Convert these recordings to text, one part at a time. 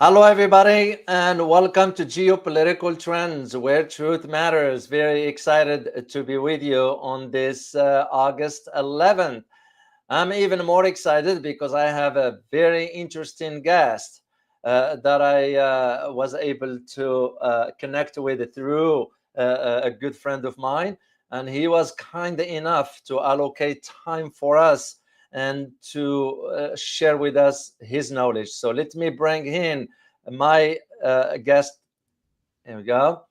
Hello, everybody, and welcome to Geopolitical Trends, where truth matters. Very excited to be with you on this August 11th. I'm even more excited because I have a very interesting guest that I was able to connect with through a good friend of mine. And he was kind enough to allocate time for us and to share with us his knowledge. So let me bring in my guest. Here we go.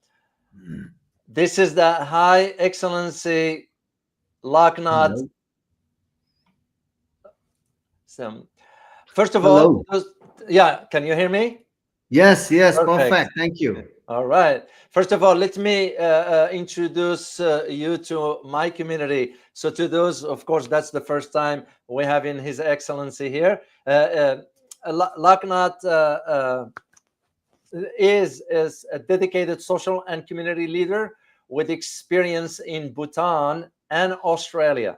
This is the High Excellency Loknath. Hello. So, first of all, Hello. yeah, can you hear me? Yes, yes, Perfect. perfect. Thank you. All right. First of all, let me introduce you to my community. So, to those, of course, that's the first time we have in His Excellency here. Loknath is a dedicated social and community leader with experience in Bhutan and Australia.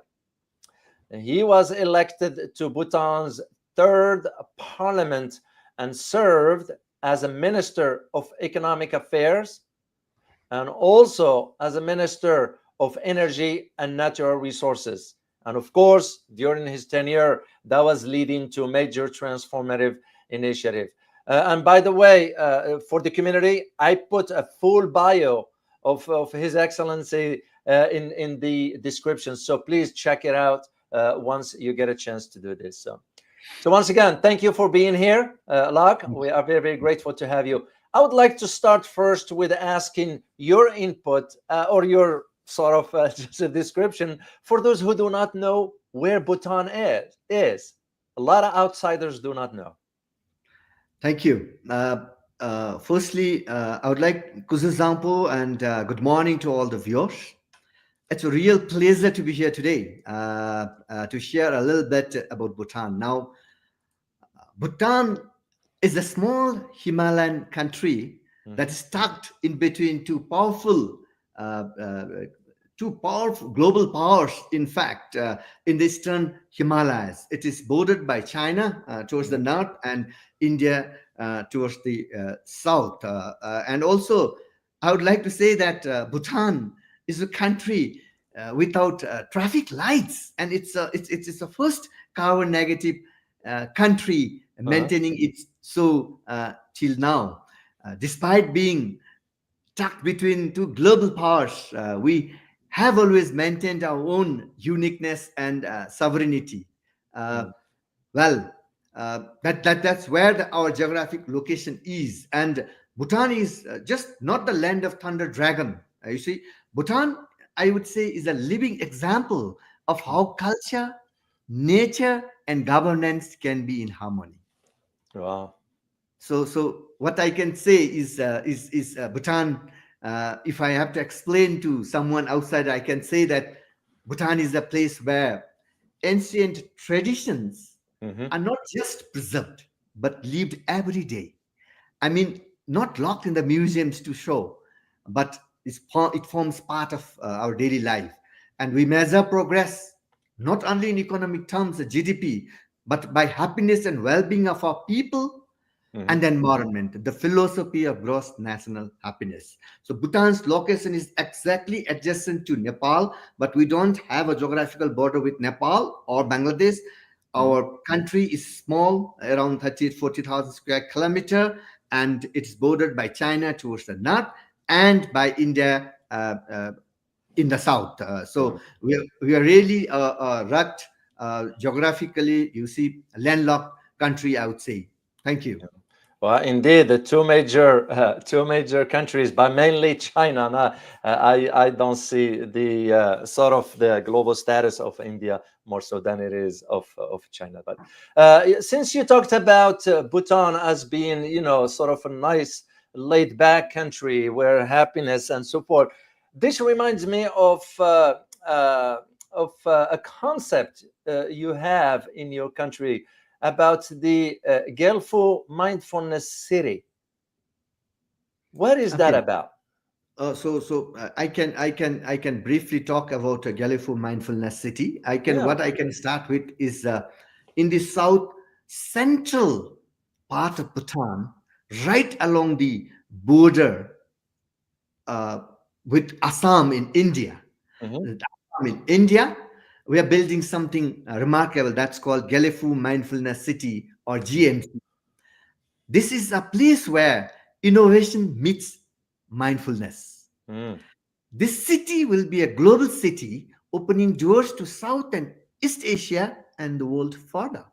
He was elected to Bhutan's third parliament and served as a minister of economic affairs and also as a minister of energy and natural resources. And of course, during his tenure, that was leading to major transformative initiative. And by the way, for the community, I put a full bio of His Excellency in the description. So please check it out once you get a chance to do this. So once again, thank you for being here, Lak. We are very, very grateful to have you. I would like to start first with asking your input or your sort of just a description for those who do not know where Bhutan is. A lot of outsiders do not know. Thank you. Firstly, I would like Kuzuzampo and good morning to all the viewers. It's a real pleasure to be here today to share a little bit about Bhutan. Now, Bhutan is a small Himalayan country that is tucked in between uh, uh, two powerful global powers. In fact, in the eastern Himalayas, it is bordered by China towards the Mhm. north and India towards the south. And also, I would like to say that Bhutan is a country without traffic lights, and it's the first carbon negative country Uh-huh. maintaining it so till now. Despite being tucked between two global powers, we have always maintained our own uniqueness and sovereignty. Uh, Mhm. well, that's where our geographic location is, and Bhutan is just not the land of thunder dragon. You see, Bhutan, I would say, is a living example of how culture, nature, and governance can be in harmony. Wow. So what I can say is Bhutan. If I have to explain to someone outside, I can say that Bhutan is a place where ancient traditions Hmm. are not just preserved but lived every day. I mean, not locked in the museums to show, but it forms part of our daily life. And we measure progress not only in economic terms, the GDP, but by happiness and well being of our people and Hmm. the environment, the philosophy of gross national happiness. So Bhutan's location is exactly adjacent to Nepal, but we don't have a geographical border with Nepal or Bangladesh. Hmm. Our country is small, around 30, 40,000 square kilometer, and it's bordered by China towards the north and by India in the south. Hmm. So we are really rugged geographically, you see, landlocked country, I would say. Thank you. Well, indeed, the two major countries, but mainly China. Now, I don't see the sort of the global status of India more so than it is of China. But since you talked about Bhutan as being, sort of a nice laid back country where happiness and support, this reminds me of a concept you have in your country about the Gelephu Mindfulness City. What is that Okay. about? I can briefly talk about Gelephu Mindfulness City. Yeah. What I can start with is in the south central part of Bhutan. right along the border uh, with Assam in India. Mhm. Assam in India, we are building something remarkable that's called Gelephu Mindfulness City or GMC. This is a place where innovation meets mindfulness. Mm. This city will be a global city opening doors to South and East Asia and the world further.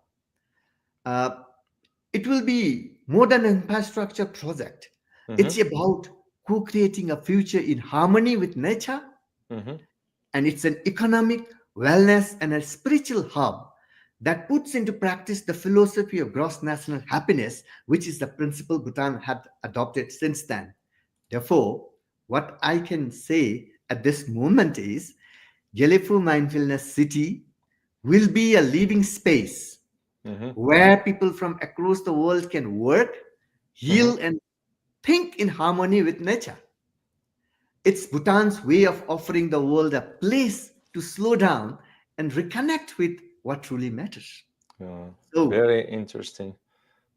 Uh, it will be more than an infrastructure project. It's Mhm. about co-creating a future in harmony with nature, Mhm. and it's an economic, wellness, and a spiritual hub that puts into practice the philosophy of gross national happiness, which is the principle Bhutan had adopted since then. Therefore, what I can say at this moment is Gelephu Mindfulness City will be a living space Mhm. where people from across the world can work, Mhm. heal, and think in harmony with nature. It's Bhutan's way of offering the world a place to slow down and reconnect with what truly matters. Yeah. So, Very interesting.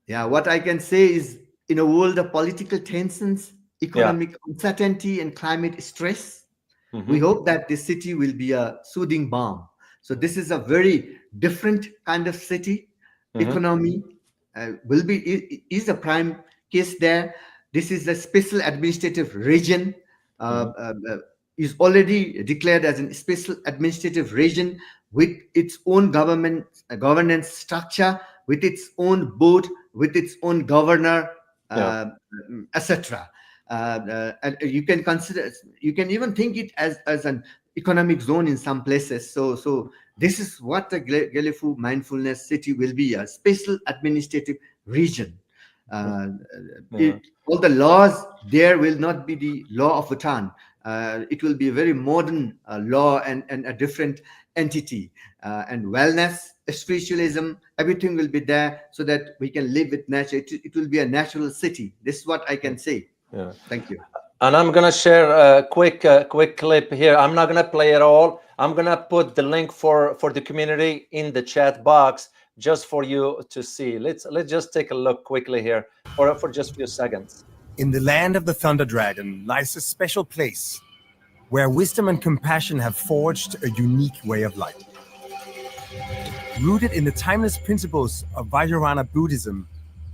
yeah, what I can say is in a world of political tensions, Yeah. economic uncertainty, and climate stress, we Mhm. hope that this city will be a soothing balm. So this is a very different kind of city. Mhm. Economy will be is a prime case there. This is a special administrative region. Uh, Mhm. uh, uh, is already declared as a special administrative region with its own governance structure, with its own board, with its own governor, Yeah. uh, etc. And you can consider, you can even think it as an economic zone in some places. So this is what the Gelephu Mindfulness City will be, a special administrative region. uh, Yeah. all the laws there will not be the law of Bhutan. It will be a very modern law, and a different entity, and wellness, spiritualism, everything will be there so that we can live with nature. It will be a natural city. This is what I can say. Yeah. Thank you. And I'm gonna share a quick clip here. I'm not gonna play it all. I'm gonna put the link for the community in the chat box just for you to see. Let's just take a look quickly here for just a few seconds. In the land of the Thunder Dragon lies a special place where wisdom and compassion have forged a unique way of life. Rooted in the timeless principles of Vajrayana Buddhism,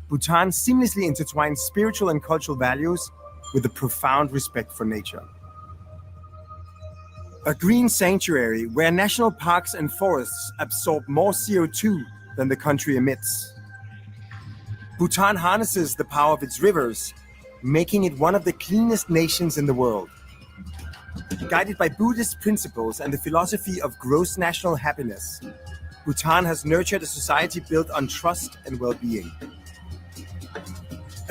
Bhutan seamlessly intertwines spiritual and cultural values with a profound respect for nature. A green sanctuary where national parks and forests absorb more CO2 than the country emits. Bhutan harnesses the power of its rivers, making it one of the cleanest nations in the world. Guided by Buddhist principles and the philosophy of gross national happiness, Bhutan has nurtured a society built on trust and well-being.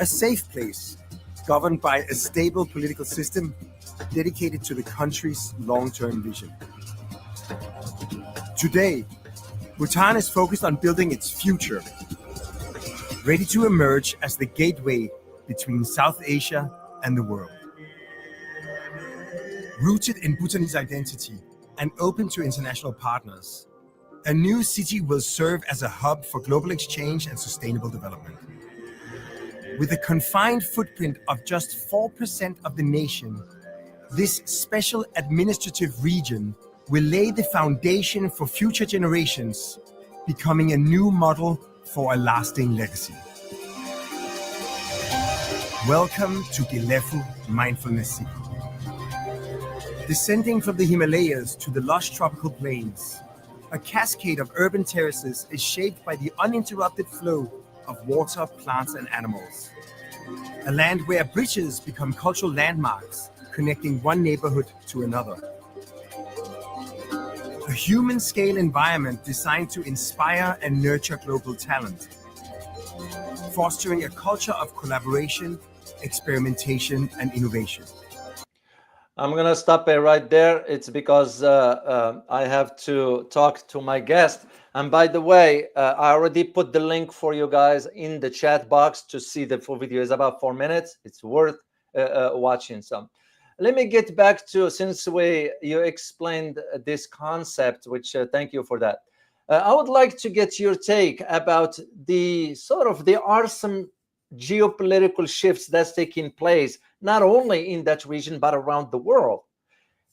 A safe place, governed by a stable political system dedicated to the country's long-term vision. Today, Bhutan is focused on building its future, ready to emerge as the gateway between South Asia and the world. Rooted in Bhutanese identity and open to international partners, a new city will serve as a hub for global exchange and sustainable development. With a confined footprint of just 4% of the nation, this special administrative region will lay the foundation for future generations, becoming a new model for a lasting legacy. Welcome to Gelephu Mindfulness City. Descending from the Himalayas to the lush tropical plains, a cascade of urban terraces is shaped by the uninterrupted flow of water, plants, and animals. A land where bridges become cultural landmarks, connecting one neighborhood to another. A human-scale environment designed to inspire and nurture global talent, fostering a culture of collaboration, experimentation, and innovation. I'm gonna stop it right there. It's because I have to talk to my guest. And by the way, I already put the link for you guys in the chat box to see the full video. It's about 4 minutes. It's worth watching some. Let me get back to, since you explained this concept, which thank you for that. I would like to get your take about the sort of the awesome geopolitical shifts that's taking place, not only in that region, but around the world.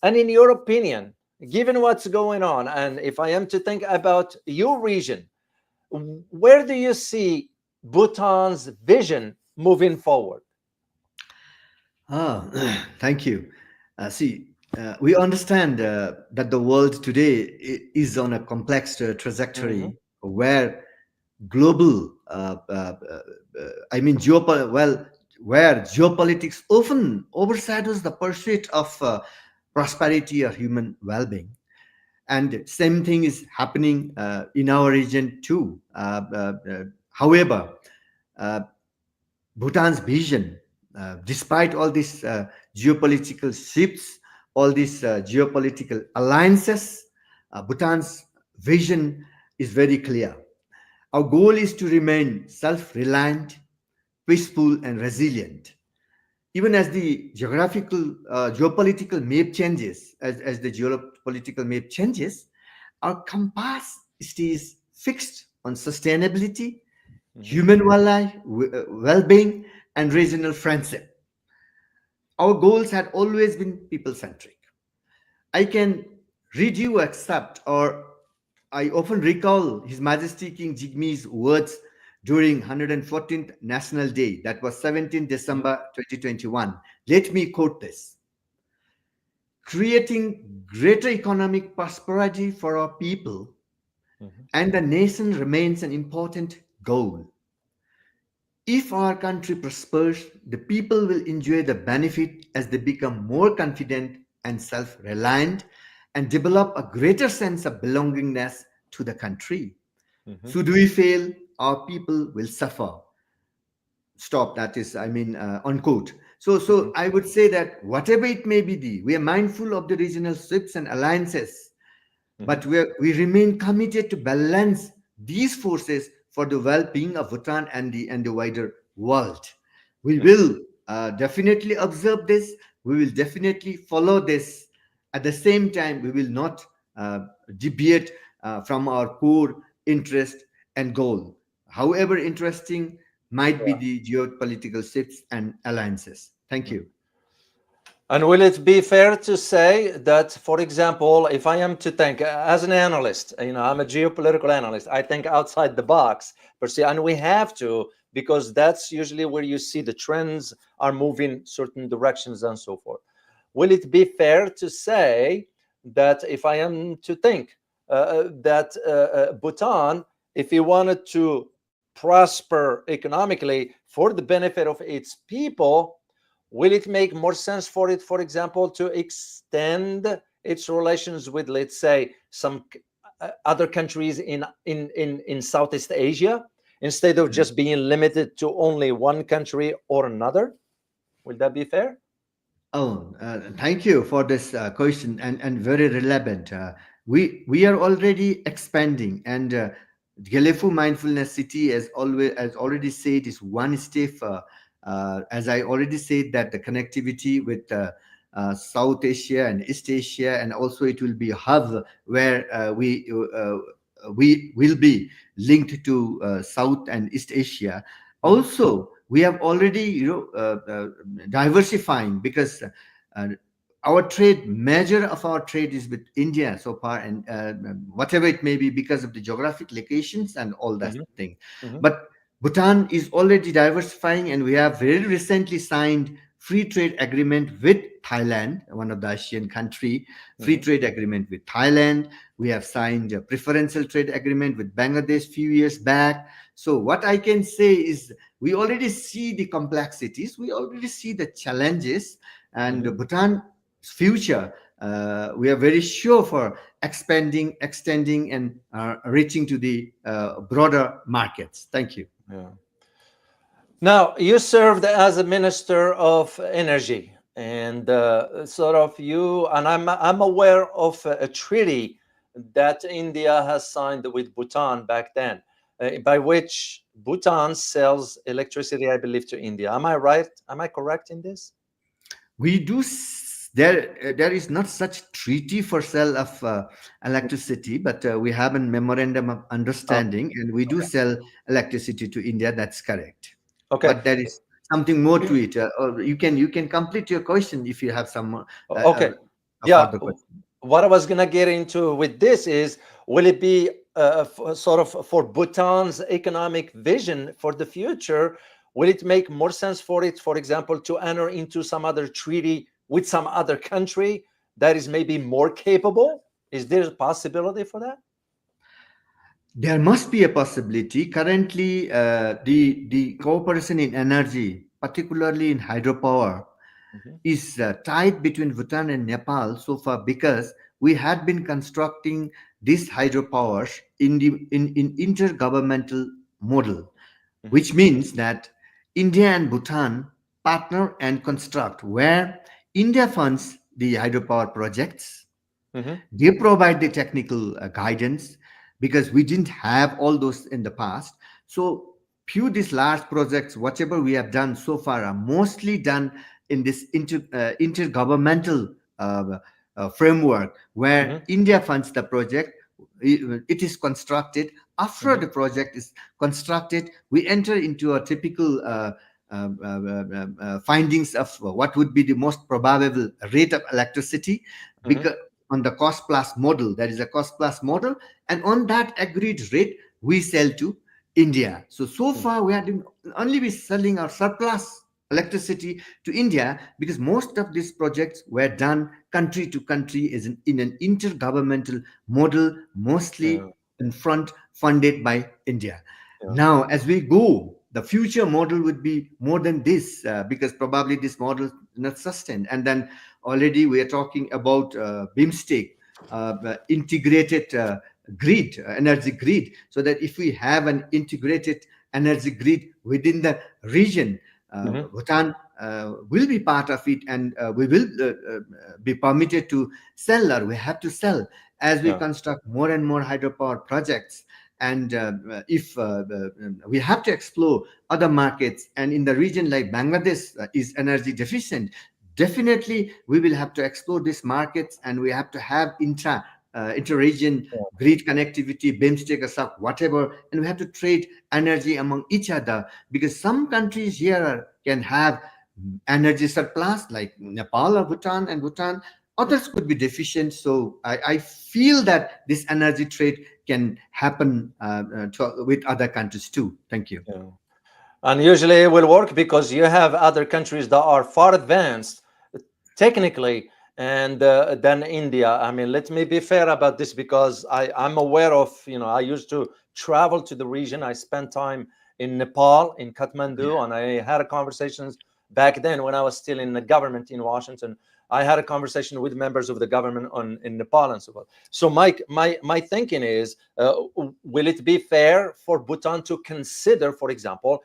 And in your opinion, given what's going on, and if I am to think about your region, where do you see Bhutan's vision moving forward? Ah, thank you. See, we understand that the world today is on a complex Hmm. trajectory where global, I mean, where geopolitics often overshadows the pursuit of prosperity or human well-being. And same thing is happening in our region too. However, uh, Bhutan's vision, despite all these geopolitical shifts, all these geopolitical alliances, Bhutan's vision is very clear. Our goal is to remain self reliant, peaceful, and resilient. Even as the geopolitical map changes, as the geopolitical map changes, our compass stays fixed on sustainability, Hmm. human well-being, and regional friendship. Our goals had always been people-centric. I can read you except, or I often recall His Majesty King Jigme's words during 114th National Day, that was 17 Hmm. December 2021. Let me quote this: creating greater economic prosperity for our people Hmm. and the nation remains an important goal. If our country prospers, the people will enjoy the benefit as they become more confident and self reliant and develop a greater sense of belongingness to the country. Hmm. Should we fail, our people will suffer. Stop, that is, I mean, unquote. So Hmm. I would say that whatever it may be, we are mindful of the regional shifts and alliances, Hmm. but we remain committed to balance these forces for the well-being of Bhutan and the wider world. We will definitely observe this. We will definitely follow this. At the same time, we will not deviate from our core interest and goal, however interesting might be the geopolitical shifts and alliances. Thank Yeah. you. And will it be fair to say that, for example, if I am to think as an analyst, I'm a geopolitical analyst, I think outside the box per se, and we have to, because that's usually where you see the trends are moving certain directions and so forth. Will it be fair to say that if I am to think that Bhutan, if he wanted to prosper economically for the benefit of its people, will it make more sense for it, for example, to extend its relations with, let's say, some other countries in Southeast Asia instead of just being limited to only one country or another? Will that be fair? Oh, thank you for this question and very relevant. We are already expanding, and Gelephu Mindfulness City, as already said, is one step. As I already said, that the connectivity with South Asia and East Asia, and also it will be a hub where we will be linked to South and East Asia. Mhm. Also, we have already diversifying, because uh, our trade measure of our trade is with India so far, and whatever it may be, because of the geographic locations and all that Mhm. thing. Mhm. But Bhutan is already diversifying, and we have very recently signed free trade agreement with Thailand, one of the Asian country. Free Mhm. trade agreement with Thailand. We have signed a preferential trade agreement with Bangladesh few years back. So what I can say is, we already see the complexities, we already see the challenges, and Mhm. Bhutan's future, we are very sure for expanding, extending, and reaching to the broader markets. Thank you. Yeah. Now, you served as a minister of energy, and sort of you, and I'm aware of a treaty that India has signed with Bhutan back then, by which Bhutan sells electricity, I believe, to India. Am I right? Am I correct in this? We do there is not such treaty for sale of electricity, but we have a memorandum of Okay. understanding, and we do Okay. sell electricity to India. That's correct. Okay. but there is something more to it. Or you can complete your question if you have some Okay. a Yeah. further question. What I was gonna get into with this is, will it be sort of for Bhutan's economic vision for the future? Will it make more sense for it, for example, to enter into some other treaty with some other country that is maybe more capable? Is there a possibility for that? There must be a possibility. Currently, the cooperation in energy, particularly in hydropower, Mhm, is tied between Bhutan and Nepal so far, because we had been constructing these hydropowers in intergovernmental model, mhm, which means that India and Bhutan partner and construct, where India funds the hydropower projects, mhm, they provide the technical guidance, because we didn't have all those in the past. So few these large projects, whatever we have done so far, are mostly done in this intergovernmental framework, where mhm, India funds the project. It is constructed. After mhm, the project is constructed, we enter into a typical findings of what would be the most probable rate of electricity, mhm, because on the cost plus model, there is a cost plus model, and on that agreed rate we sell to India. So mhm. far we have been only be selling our surplus electricity to India, because most of these projects were done country to country, is in an intergovernmental model, Yeah, mostly in front funded by India. yeah. Now, as we go, the future model would be more than this, because probably this model is not sustained. And then already we are talking about BIMSTEC, integrated grid, energy grid, so that if we have an integrated energy grid within the region, Mhm, Bhutan will be part of it, and we will be permitted to sell, or we have to sell, as we yeah, construct more and more hydropower projects. And if we have to explore other markets, and in the region like Bangladesh is energy deficient, definitely we will have to explore these markets, and we have to have inter-region yeah, grid connectivity, BIMSTEC or SUP, whatever, and we have to trade energy among each other, because some countries here can have energy surplus, like Nepal or Bhutan, and Bhutan others could be deficient. So I feel that this energy trade can happen with other countries too. Thank you. yeah. And usually it will work because you have other countries that are far advanced technically and than India. I mean, let me be fair about this, because I'm aware of, I used to travel to the region. I spent time in Nepal, in Kathmandu, and I had conversations back then when I was still in the government in Washington. I had a conversation with members of the government in Nepal and so forth. So my thinking is, will it be fair for Bhutan to consider, for example,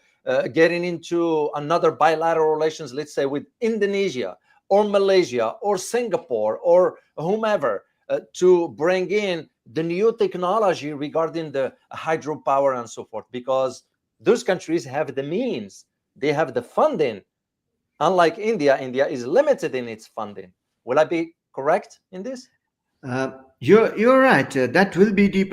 getting into another bilateral relations, let's say with Indonesia or Malaysia or Singapore or whomever, to bring in the new technology regarding the hydropower and so forth, because those countries have the means, they have the funding. Unlike India, India is limited in its funding. Will I be correct in this? You're right. That will be the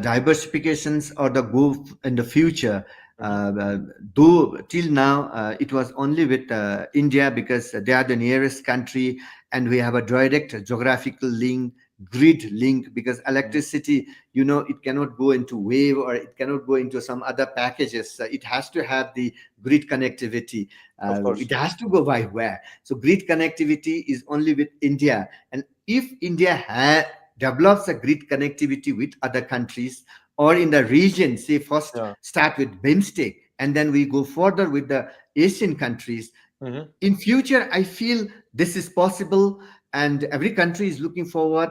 diversifications or the go in the future. Mhm, Though till now it was only with India, because they are the nearest country, and we have a direct geographical link, grid link, because mhm. electricity, it cannot go into wave, or it cannot go into some other packages. It has to have the grid connectivity. Of course. It has to go by where. So grid connectivity is only with India, and if India develops a grid connectivity with other countries or in the region, say first Yeah. start with BIMSTEC and then we go further with the Asian countries, Mhm. in future I feel this is possible, and every country is looking forward,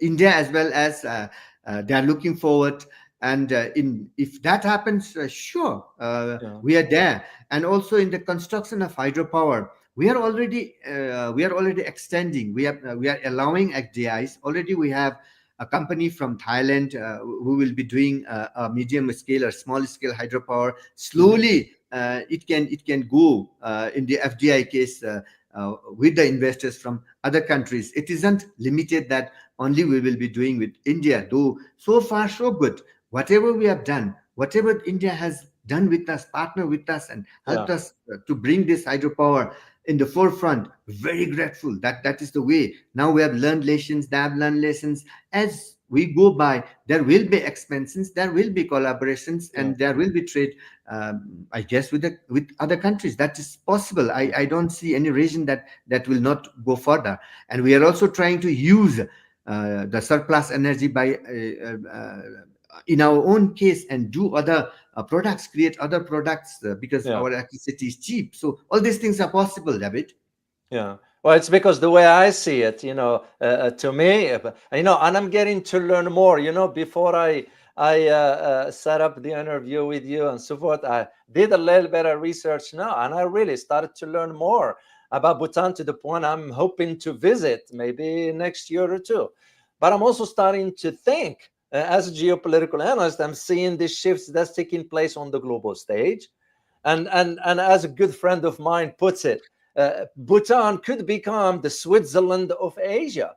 India as well as they are looking forward. And in if that happens, sure, Yeah. we are there. And also in the construction of hydropower, we are already extending, we are allowing XDIs already. We have a company from Thailand who will be doing a medium scale or small scale hydropower. Mhm. Slowly it can go in the FDI case, with the investors from other countries. It isn't limited that only we will be doing with India, though so far so good. Whatever we have done, whatever India has done with us, partner with us, and helped Yeah. us to bring this hydropower in the forefront. Very grateful that that is the way. Now we have learned lessons, they have learned lessons. As we go by, there will be expansions, there will be collaborations, Yeah. and there will be trade. I guess with other countries that is possible. I don't see any reason that that will not go further. And we are also trying to use the surplus energy by in our own case and do other products, create other products because Yeah. our electricity is cheap. So all these things are possible, David. Yeah. Well, it's because the way I see it, to me, and I'm getting to learn more. Before I set up the interview with you and so forth, I did a little bit of research now, and I really started to learn more about Bhutan to the point I'm hoping to visit maybe next year or two. But I'm also starting to think, as a geopolitical analyst, I'm seeing the shifts that's taking place on the global stage, and as a good friend of mine puts it, Bhutan could become the Switzerland of Asia.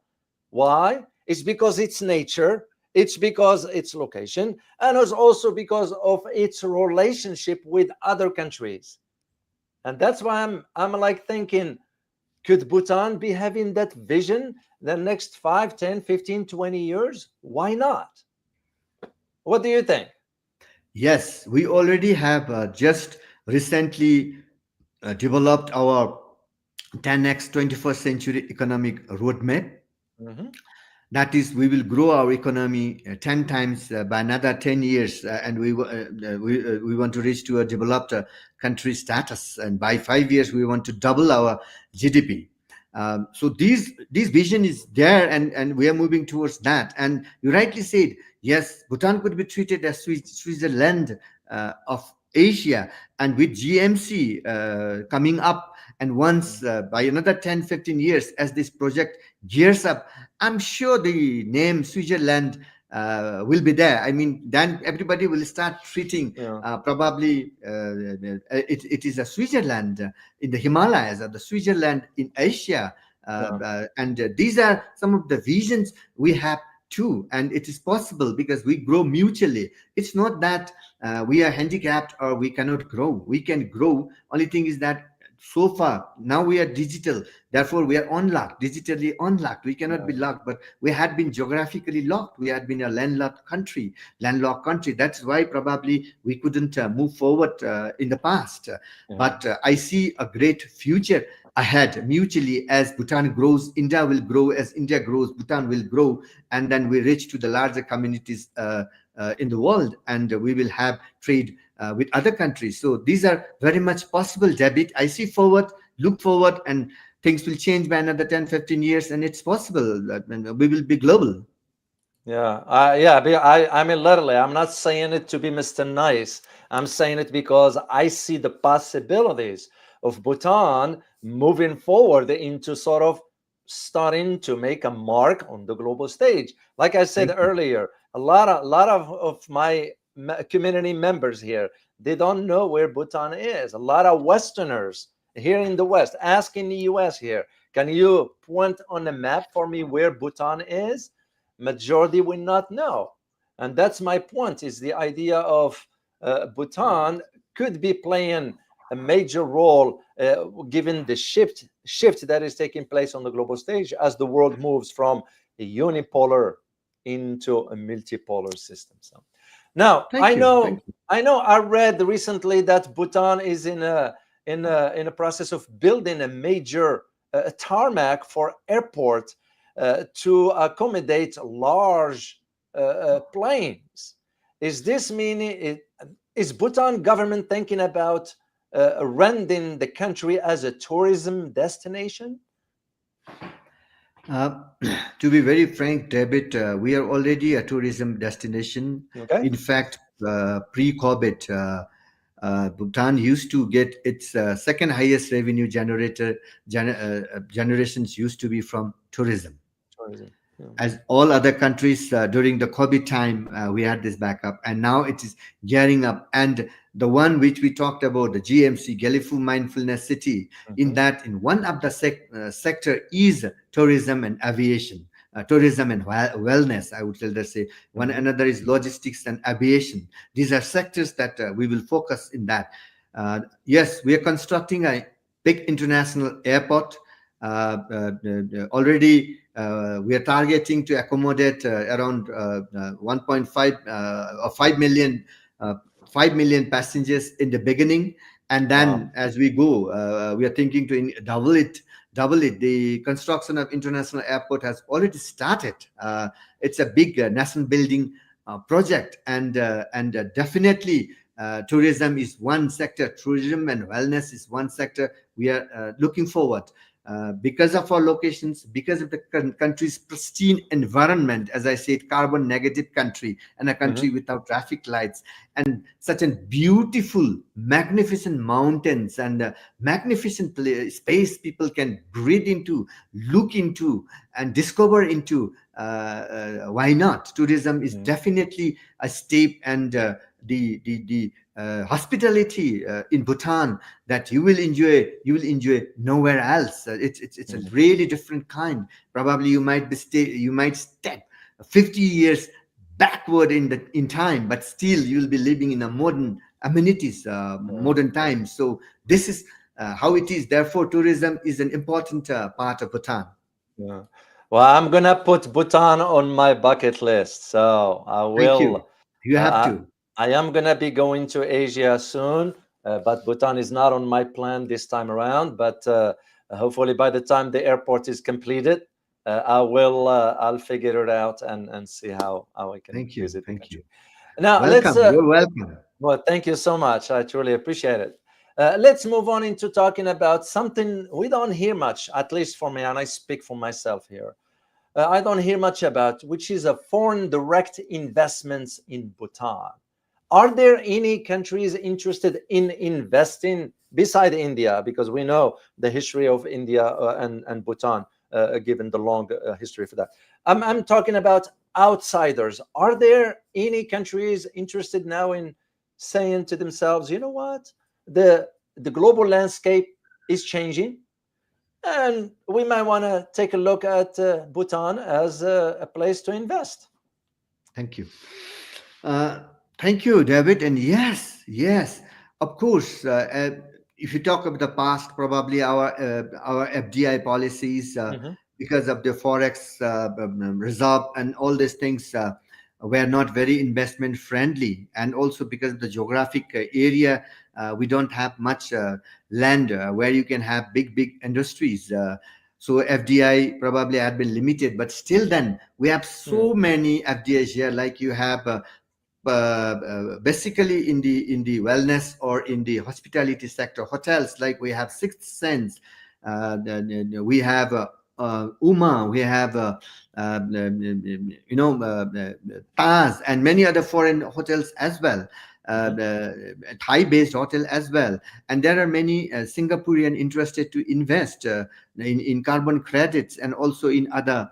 Why? It's because its nature, it's because its location, and it's also because of its relationship with other countries. And that's why I'm like thinking, could Bhutan be having that vision the next 5, 10, 15, 20 years? Why not? What do you think? Yes, we already have just recently developed our 10x 21st century economic roadmap. Mm-hmm. That is, we will grow our economy 10 times by another 10 years, and we want to reach to a developed country status. And by 5 years, we want to double our GDP. So these vision is there, and we are moving towards that. And you rightly said, yes, Bhutan could be treated as Switzerland of Asia, and with GMC coming up, and once by another 10-15 years, as this project gears up, I'm sure the name Switzerland will be there. I mean, then everybody will start treating Yeah. probably it is a Switzerland in the Himalayas or the Switzerland in Asia. Yeah. And these are some of the visions we have too. And it is possible because we grow mutually. It's not that we are handicapped or we cannot grow. We can grow. Only thing is that so far now we are digital, therefore we are unlocked, digitally unlocked. We cannot be Yeah. locked, but we had been geographically locked. We had been a landlocked country. That's why probably we couldn't move forward in the past. Yeah. But I see a great future ahead mutually. As Bhutan grows, India will grow. As India grows, Bhutan will grow, and then we reach to the larger communities in the world, and we will have trade with other countries. So these are very much possible, David. I see forward, look forward, and things will change by another 10-15 years, and it's possible that we will be global. Yeah, I mean, literally, I'm not saying it to be Mr. Nice. I'm saying it because I see the possibilities of Bhutan moving forward into sort of starting to make a mark on the global stage. Like I said Thank you. earlier, a lot of my community members here, they don't know where Bhutan is. A lot of Westerners here in the West asking the US here, can you point on a map for me where Bhutan is? Majority will not know, and that's my point, is the idea of Bhutan could be playing a major role given the shift that is taking place on the global stage as the world moves from a unipolar into a multipolar system. So now Thank you. Thank you. I read recently that Bhutan is in a process of building a major tarmac for airport to accommodate large planes. Is this meaning, is Bhutan government thinking about rendering the country as a tourism destination? Uh, to be very frank, David, we are already a tourism destination. Okay. In fact, pre-COVID, Bhutan used to get its second highest revenue generations used to be from tourism. Tourism. Yeah. As all other countries during the COVID time, we had this backup, and now it is gearing up. And the one which we talked about, the GMC, Gelephu Mindfulness City, in Mhm. that, in one of the sector is tourism and aviation. tourism and wellness, I would rather say. One another is logistics and aviation. These are sectors that we will focus in that. Yes, we are constructing a big international airport. Already, we are targeting to accommodate around 1.5 or 5 million, 5 million passengers in the beginning, and then Wow. as we go, we are thinking to double it. Double it. The construction of international airport has already started. It's a big nation building project, and definitely tourism is one sector. Tourism and wellness is one sector we are looking forward. Because of our locations, because of the country's pristine environment, as I said, carbon negative country and a country without traffic lights, and such a beautiful, magnificent mountains and magnificent space people can breathe into, look into, and discover into. Why not? Tourism is definitely a step, and the hospitality in Bhutan that you will enjoy nowhere else. It's a really different kind. Probably you might step 50 years backward in time, but still you'll be living in a modern amenities, modern times. So this is how it is. Therefore, tourism is an important part of Bhutan. Yeah. Well, I'm gonna put Bhutan on my bucket list, so I Thank you. will. You have Uh, to. I am gonna be going to Asia soon, but Bhutan is not on my plan this time around. But hopefully, by the time the airport is completed, I will. I'll figure it out and see how I can Thank you. visit the Thank you. country. Now, let's. Welcome. You're welcome. Well, thank you so much. I truly appreciate it. Let's move on into talking about something we don't hear much, at least for me, and I speak for myself here. I don't hear much about, which is a foreign direct investments in Bhutan. Are there any countries interested in investing beside India? Because we know the history of India and Bhutan, given the long history for that. I'm talking about outsiders. Are there any countries interested now in saying to themselves, you know what, the global landscape is changing, and we might want to take a look at Bhutan as a place to invest? Thank you. Uh, Thank you, David. And yes, yes, of course. If you talk about the past, probably our FDI policies, Hmm. because of the forex reserve and all these things, were not very investment friendly, and also because of the geographic area, we don't have much land where you can have big industries. So FDI probably had been limited, but still, then we have so many FDIs here, like you have. Basically in the wellness or in the hospitality sector, hotels, like we have Sixth Sense, we have Uma, we have Taz, and many other foreign hotels as well, the Thai based hotel as well, and there are many Singaporean interested to invest in carbon credits and also in other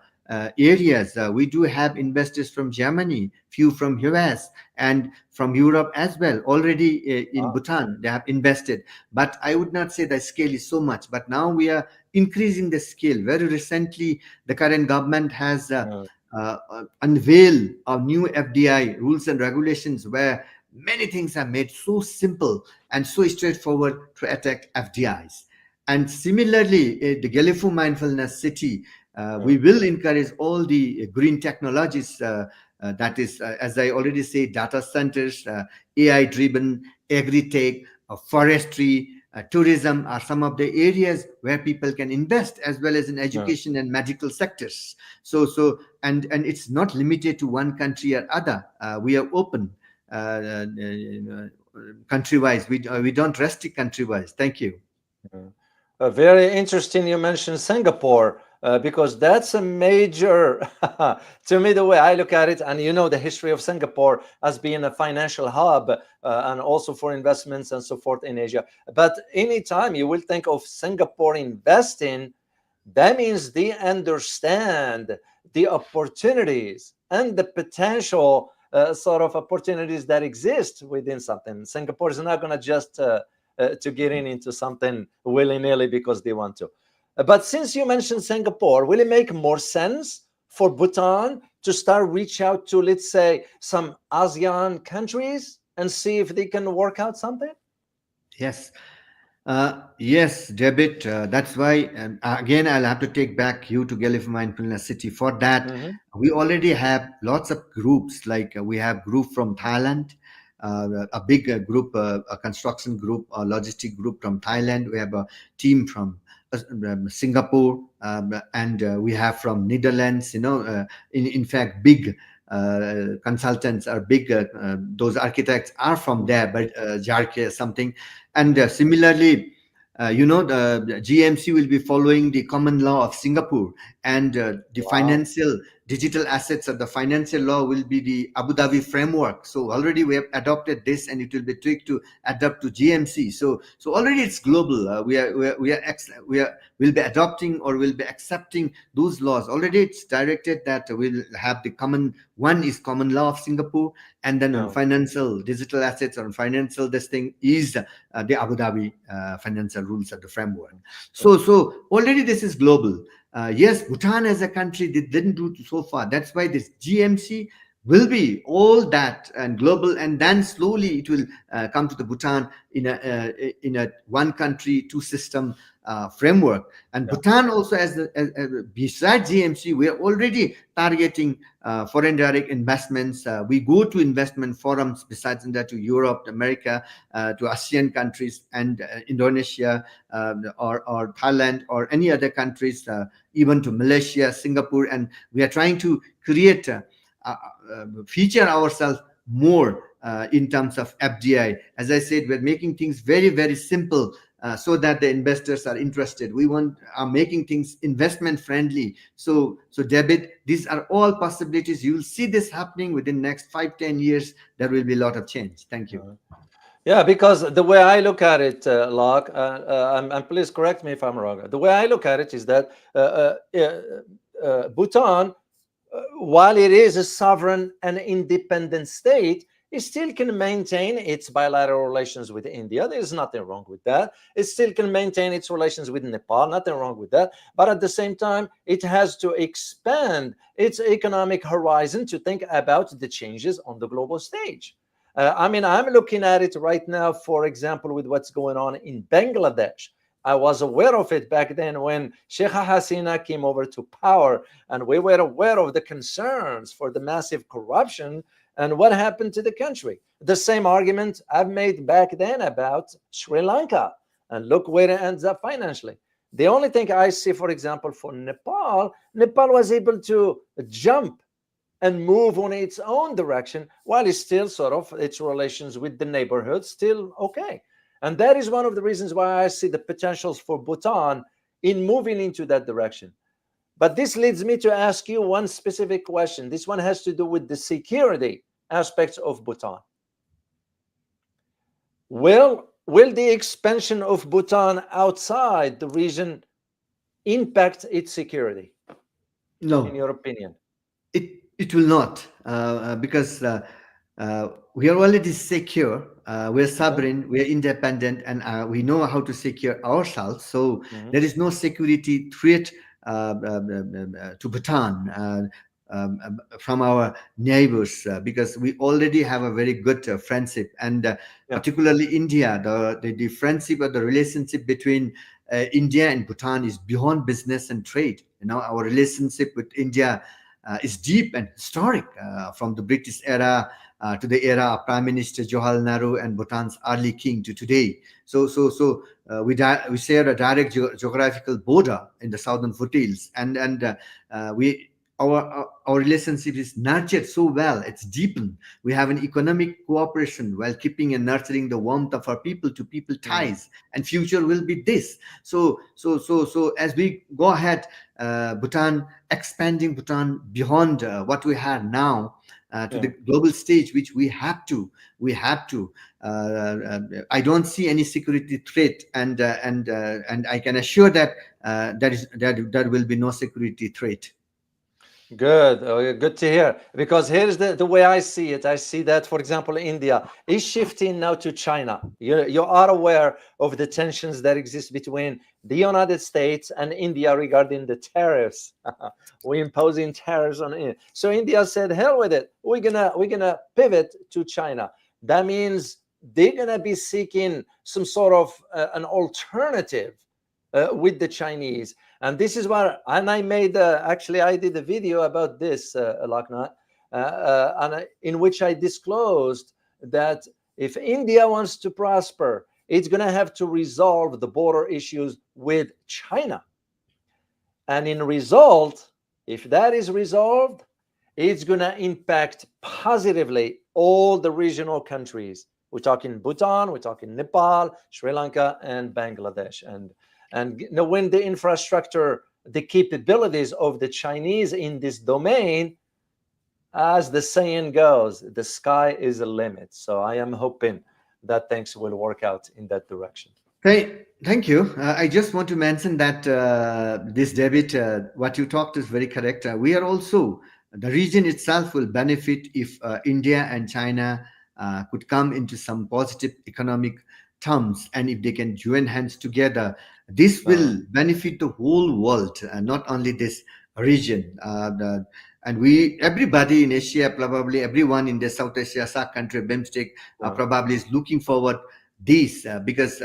areas. We do have investors from Germany, few from US, and from Europe as well. Already in Bhutan, they have invested. But I would not say the scale is so much. But now we are increasing the scale. Very recently, the current government has unveiled a new FDI rules and regulations where many things are made so simple and so straightforward to attack FDIs. And similarly, the Gelephu Mindfulness City, we will encourage all the green technologies, that is, as I already said, data centers, AI-driven agri-tech, forestry, tourism are some of the areas where people can invest, as well as in education and medical sectors. And it's not limited to one country or other. We are open country-wise. We don't restrict country-wise. Thank you. Very interesting you mentioned Singapore, because that's a major, to me, the way I look at it, and you know the history of Singapore as being a financial hub, and also for investments and so forth in Asia. But anytime you will think of Singapore investing, that means they understand the opportunities and the potential sort of opportunities that exist within something. Singapore is not going to just to get into something willy-nilly because they want to. But since you mentioned Singapore, will it make more sense for Bhutan to start reach out to, let's say, some ASEAN countries and see if they can work out something? Yes. Yes, Debit. That's why, again, I'll have to take back you to Gelephu Mindfulness City. For that, Mm-hmm. we already have lots of groups. Like we have group from Thailand, a big group, a construction group, a logistic group from Thailand. We have a team from Singapore, and we have from Netherlands. In fact, big consultants are big. Those architects are from there, but Jarke something. And similarly, the GMC will be following the common law of Singapore, and the Wow. financial digital assets of the financial law will be the Abu Dhabi framework. So already we have adopted this, and it will be trick to adapt to GMC. So already it's global. We'll be adopting or will be accepting those laws. Already it's directed that we'll have the common one is common law of Singapore, and then on Yeah. financial digital assets on financial this thing is the Abu Dhabi financial rules of the framework. So already this is global. Yes, Bhutan as a country they didn't do so far. That's why this GMC will be all that and global, and then slowly it will come to the Bhutan in a one country two system framework. And Yeah. Bhutan also as besides GMC, we are already targeting foreign direct investments. We go to investment forums besides that to Europe, America, to ASEAN countries, and Indonesia, or Thailand, or any other countries, even to Malaysia, Singapore, and we are trying to create feature ourselves more in terms of FDI. As I said, we're making things very, very simple so that the investors are interested. We are making things investment friendly. So debit, these are all possibilities. You will see this happening within next 5-10 years. There will be a lot of change. Thank you. Yeah, because the way I look at it, Locke, and please correct me if I'm wrong. The way I look at it is that Bhutan, while it is a sovereign and independent state, it still can maintain its bilateral relations with India. There's nothing wrong with that. It still can maintain its relations with Nepal. Nothing wrong with that. But at the same time, it has to expand its economic horizon to think about the changes on the global stage. I mean, I'm looking at it right now, for example, with what's going on in Bangladesh. I was aware of it back then when Sheikh Hasina came over to power, and we were aware of the concerns for the massive corruption and what happened to the country. The same argument I've made back then about Sri Lanka, and look where it ends up financially. The only thing I see, for example, for Nepal was able to jump and move on its own direction while it's still sort of its relations with the neighborhood still okay. And that is one of the reasons why I see the potentials for Bhutan in moving into that direction. But this leads me to ask you one specific question. This one has to do with the security aspects of Bhutan. Will the expansion of Bhutan outside the region impact its security, in No, your opinion? it will not, because we are already secure. We're Okay. sovereign, we're independent, and we know how to secure ourselves. So Mhm. there is no security threat to Bhutan from our neighbors, because we already have a very good friendship, and Yeah. particularly India. The friendship or the relationship between India and Bhutan is beyond business and trade. Our relationship with India is deep and historic, from the British era to the era of Prime Minister Jawaharlal Nehru and Bhutan's early king to today. We share a direct geographical border in the southern foothills, and we our relationship is nurtured so well. It's deepened. We have an economic cooperation while keeping and nurturing the warmth of our people to people Mhm. ties, and future will be this. So as we go ahead, Bhutan, expanding Bhutan beyond what we have now, to Yeah. the global stage, which we have to. I don't see any security threat, and I can assure that there will be no security threat. Good. Good to hear. Because here's the way I see it. I see that, for example, India is shifting now to China. You are aware of the tensions that exist between the United States and India regarding the tariffs. We're imposing tariffs on India. So India said, hell with it. We're gonna pivot to China. That means they're gonna be seeking some sort of an alternative with the Chinese. And this is what, and I made, actually, I did a video about this, Loknath, in which I disclosed that if India wants to prosper, it's going to have to resolve the border issues with China. And in result, if that is resolved, it's going to impact positively all the regional countries. We're talking Bhutan, we're talking Nepal, Sri Lanka, and Bangladesh. And when the infrastructure, the capabilities of the Chinese in this domain, as the saying goes, the sky is the limit. So I am hoping that things will work out in that direction. Thank you. I just want to mention that this debit, what you talked is very correct. We are also, the region itself will benefit if India and China could come into some positive economic terms, and if they can join hands together, this will benefit the whole world, not only this region. And everybody in Asia, probably everyone in the South Asia, SAARC country, BIMSTEC, probably is looking forward this because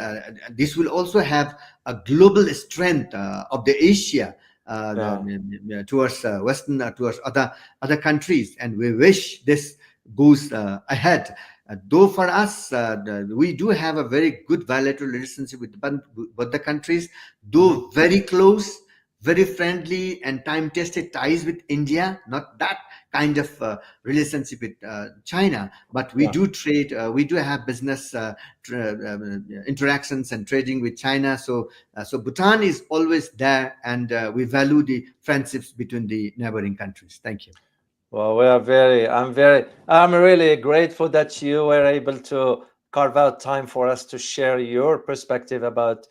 this will also have a global strength of the Asia towards Western, towards other countries, and we wish this goes ahead. Though for us, we do have a very good bilateral relationship with both the countries, though very close, very friendly and time-tested ties with India, not that kind of relationship with China, but we do trade, we do have business interactions and trading with China. So Bhutan is always there, and we value the friendships between the neighboring countries. Thank you. Well, I'm really grateful that you were able to carve out time for us to share your perspective about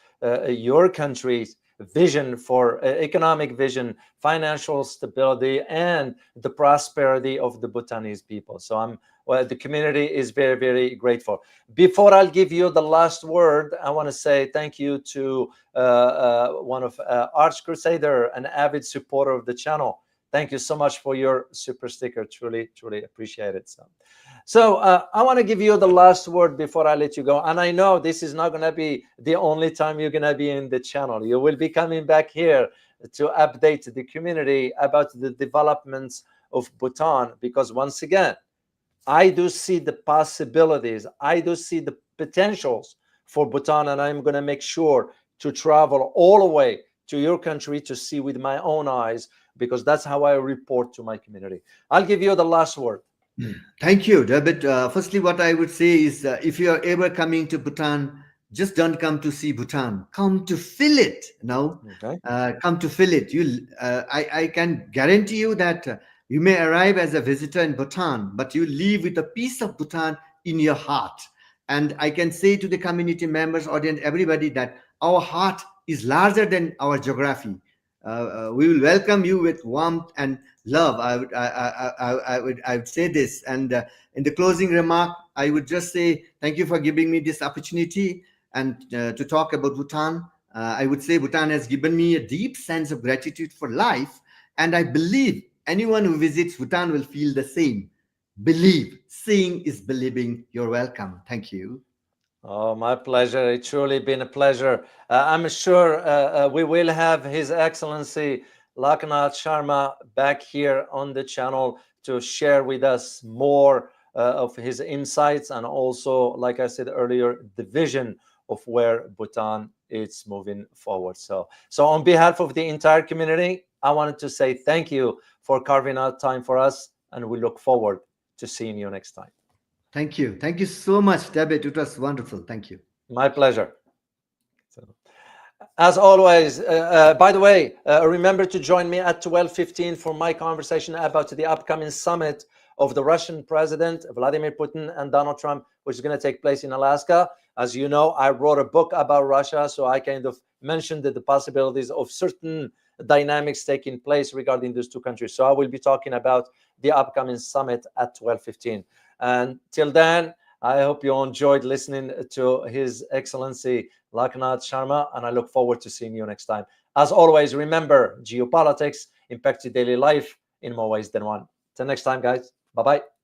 your country's vision for economic vision, financial stability, and the prosperity of the Bhutanese people. So the community is very, very grateful. Before I'll give you the last word, I want to say thank you to one of Arch Crusader, an avid supporter of the channel. Thank you so much for your super sticker. Truly, truly appreciate it. So I want to give you the last word before I let you go. And I know this is not going to be the only time you're going to be in the channel. You will be coming back here to update the community about the developments of Bhutan, because once again, I do see the possibilities. I do see the potentials for Bhutan, and I'm going to make sure to travel all the way to your country to see with my own eyes, because that's how I report to my community. I'll give you the last word. Thank you, David. Firstly, what I would say is if you are ever coming to Bhutan, just don't come to see Bhutan. Come to feel it. Okay. Come to feel it. I can guarantee you that you may arrive as a visitor in Bhutan, but you leave with a piece of Bhutan in your heart. And I can say to the community members, audience, everybody, that our heart is larger than our geography. We will welcome you with warmth and love. I would say this. And in the closing remark, I would just say thank you for giving me this opportunity and to talk about Bhutan. I would say Bhutan has given me a deep sense of gratitude for life, and I believe anyone who visits Bhutan will feel the same. Believe. Seeing is believing. You're welcome. Thank you. Oh, my pleasure. It's truly been a pleasure. I'm sure we will have His Excellency Loknath Sharma back here on the channel to share with us more of his insights, and also, like I said earlier, the vision of where Bhutan is moving forward. So on behalf of the entire community, I wanted to say thank you for carving out time for us, and we look forward to seeing you next time. Thank you. Thank you so much, David. It was wonderful. Thank you. My pleasure. As always, by the way, remember to join me at 12:15 for my conversation about the upcoming summit of the Russian President Vladimir Putin and Donald Trump, which is going to take place in Alaska. As you know, I wrote a book about Russia, so I kind of mentioned the possibilities of certain dynamics taking place regarding those two countries. So I will be talking about the upcoming summit at 12:15. And till then, I hope you enjoyed listening to His Excellency Loknath Sharma, and I look forward to seeing you next time. As always, remember, geopolitics impacts your daily life in more ways than one. Till next time, guys. Bye-bye.